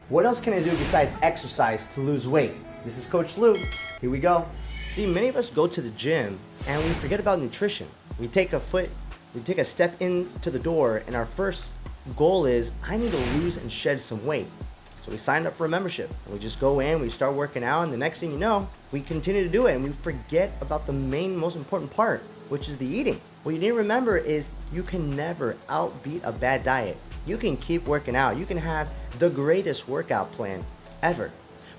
What else can I do besides exercise to lose weight? This is Coach Lou. Here we go. See, many of us go to the gym and we forget about nutrition. We take a step into the door and our first goal is, I need to lose and shed some weight. So we sign up for a membership and we just go in, we start working out, and the next thing you know, we continue to do it and we forget about the most important part, which is the eating. What you need to remember is you can never outbeat a bad diet. You can keep working out. You can have the greatest workout plan ever.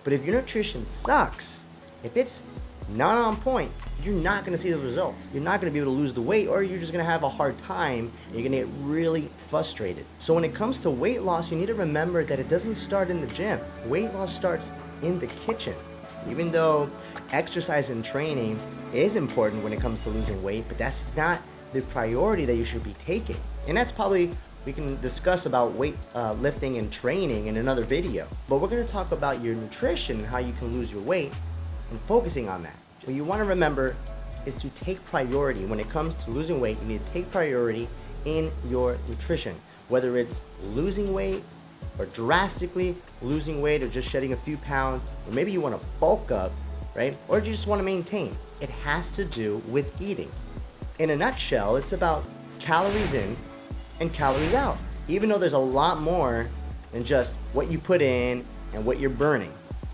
But if your nutrition sucks, if it's not on point, you're not going to see the results. You're not going to be able to lose the weight, or you're just going to have a hard time and you're going to get really frustrated. So when it comes to weight loss, you need to remember that it doesn't start in the gym. Weight loss starts in the kitchen. Even though exercise and training is important when it comes to losing weight, but that's not the priority that you should be taking. And that's probably, we can discuss about weight lifting and training in another video. But we're going to talk about your nutrition and how you can lose your weight and focusing on that. What you want to remember is to take priority. When it comes to losing weight, you need to take priority in your nutrition. Whether it's losing weight or drastically losing weight, or just shedding a few pounds, or maybe you want to bulk up, right? Or you just want to maintain. It has to do with eating. In a nutshell, it's about calories in and calories out. Even though there's a lot more than just what you put in and what you're burning.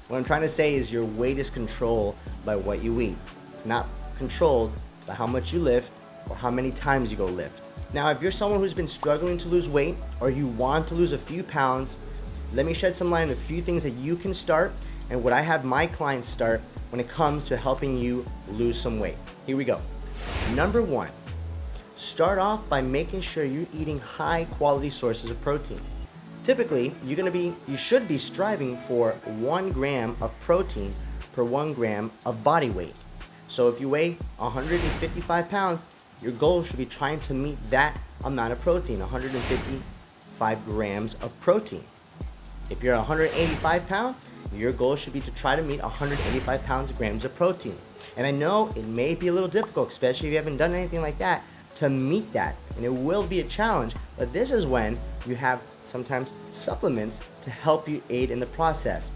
What I'm trying to say is your weight is controlled by what you eat. It's not controlled by how much you lift or how many times you go lift. Now, if you're someone who's been struggling to lose weight, or you want to lose a few pounds, let me shed some light on a few things that you can start and what I have my clients start when it comes to helping you lose some weight. Here we go. Number one, start off by making sure you're eating high quality sources of protein. Typically, you should be striving for 1 gram of protein per 1 gram of body weight. So if you weigh 155 pounds, your goal should be trying to meet that amount of protein, 155 grams of protein. If you're 185 pounds, your goal should be to try to meet 185 grams of protein. And I know it may be a little difficult, especially if you haven't done anything like that, to meet that. And it will be a challenge, but this is when you have sometimes supplements to help you aid in the process.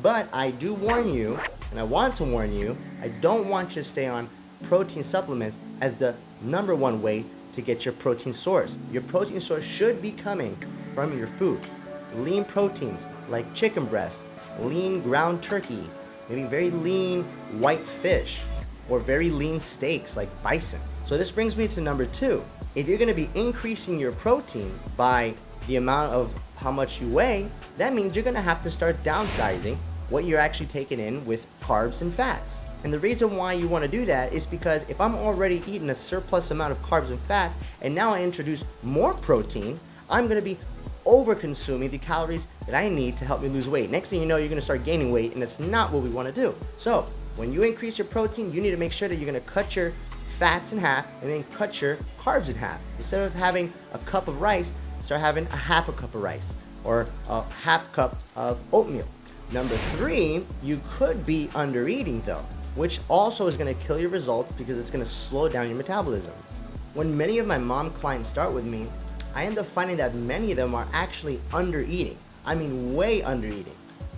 But I do warn you, and I want to warn you, I don't want you to stay on protein supplements as the number one way to get your protein source. Your protein source should be coming from your food. Lean proteins like chicken breast, lean ground turkey, maybe very lean white fish, or very lean steaks like bison. So this brings me to number two. If you're going to be increasing your protein by the amount of how much you weigh, that means you're going to have to start downsizing what you're actually taking in with carbs and fats. And the reason why you want to do that is because if I'm already eating a surplus amount of carbs and fats, and now I introduce more protein, I'm going to be over-consuming the calories that I need to help me lose weight. Next thing you know, you're going to start gaining weight, and that's not what we want to do. So when you increase your protein, you need to make sure that you're going to cut your fats in half and then cut your carbs in half. Instead of having a cup of rice, start having a half a cup of rice or a half cup of oatmeal. Number three, you could be under eating though, which also is going to kill your results because it's going to slow down your metabolism. When many of my mom clients start with me, I end up finding that many of them are actually under eating. I mean way under eating,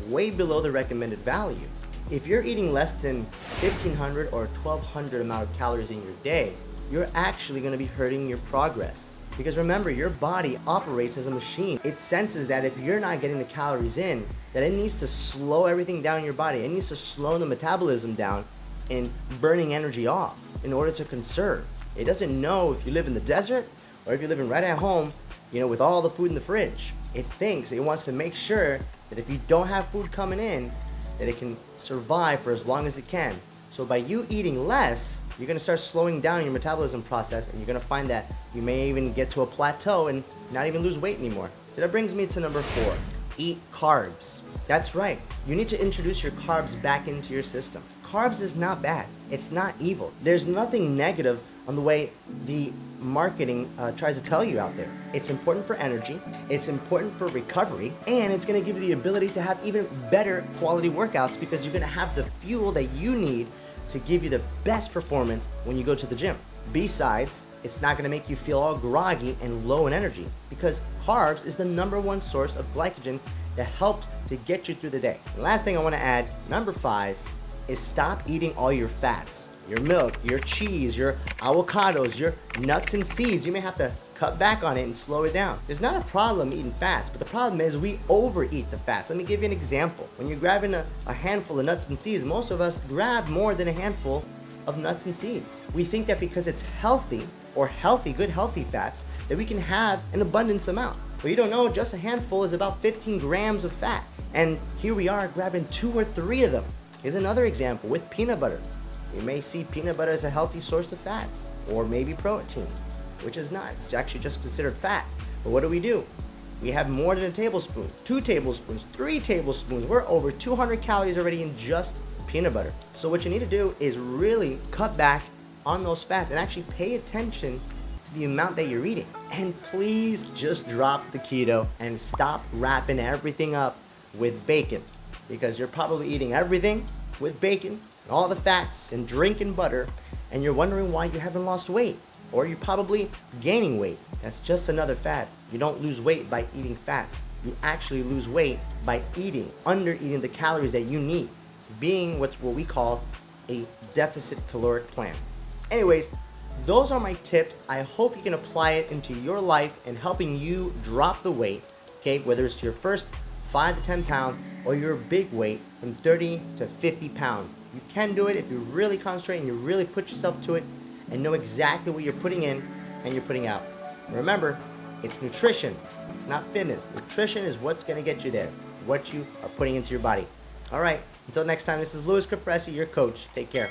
way below the recommended value. If you're eating less than 1,500 or 1,200 amount of calories in your day, you're actually going to be hurting your progress. Because remember, your body operates as a machine. It senses that if you're not getting the calories in, that it needs to slow everything down in your body. It needs to slow the metabolism down and burning energy off in order to conserve. It doesn't know if you live in the desert or if you're living right at home, with all the food in the fridge. It thinks, it wants to make sure that if you don't have food coming in, that it can survive for as long as it can. So by you eating less, you're going to start slowing down your metabolism process, and you're going to find that you may even get to a plateau and not even lose weight anymore. So that brings me to number four. Eat carbs. That's right. You need to introduce your carbs back into your system. Carbs is not bad. It's not evil. There's nothing negative on the way the marketing tries to tell you out there. It's important for energy, it's important for recovery, and it's going to give you the ability to have even better quality workouts because you're going to have the fuel that you need to give you the best performance when you go to the gym. Besides, it's not going to make you feel all groggy and low in energy because carbs is the #1 source of glycogen that helps to get you through the day. The last thing I want to add, number 5, is stop eating all your fats. Your milk, your cheese, your avocados, your nuts and seeds. You may have to cut back on it and slow it down. There's not a problem eating fats, but the problem is we overeat the fats. Let me give you an example. When you're grabbing a handful of nuts and seeds, most of us grab more than a handful of nuts and seeds. We think that because it's healthy, or healthy, good healthy fats, that we can have an abundance amount. But you don't know, just a handful is about 15 grams of fat. And here we are grabbing 2 or 3 of them. Here's another example with peanut butter. You may see peanut butter as a healthy source of fats, or maybe protein, which is not. It's actually just considered fat. But what do? We have more than a tablespoon, 2 tablespoons, 3 tablespoons. We're over 200 calories already in just peanut butter. So what you need to do is really cut back on those fats and actually pay attention to the amount that you're eating. And please just drop the keto and stop wrapping everything up with bacon, because you're probably eating everything with bacon, all the fats, and drinking butter, and you're wondering why you haven't lost weight, or you're probably gaining weight. That's just another fad. You don't lose weight by eating fats. You actually lose weight by under eating the calories that you need, being what we call a deficit caloric plan. Anyways, those are my tips. I hope you can apply it into your life and helping you drop the weight, okay, whether it's your first 5 to 10 pounds or your big weight from 30 to 50 pounds. You can do it if you really concentrate and you really put yourself to it and know exactly what you're putting in and you're putting out. Remember, it's nutrition. It's not fitness. Nutrition is what's going to get you there, what you are putting into your body. All right, until next time, this is Louis Capresi, your coach. Take care.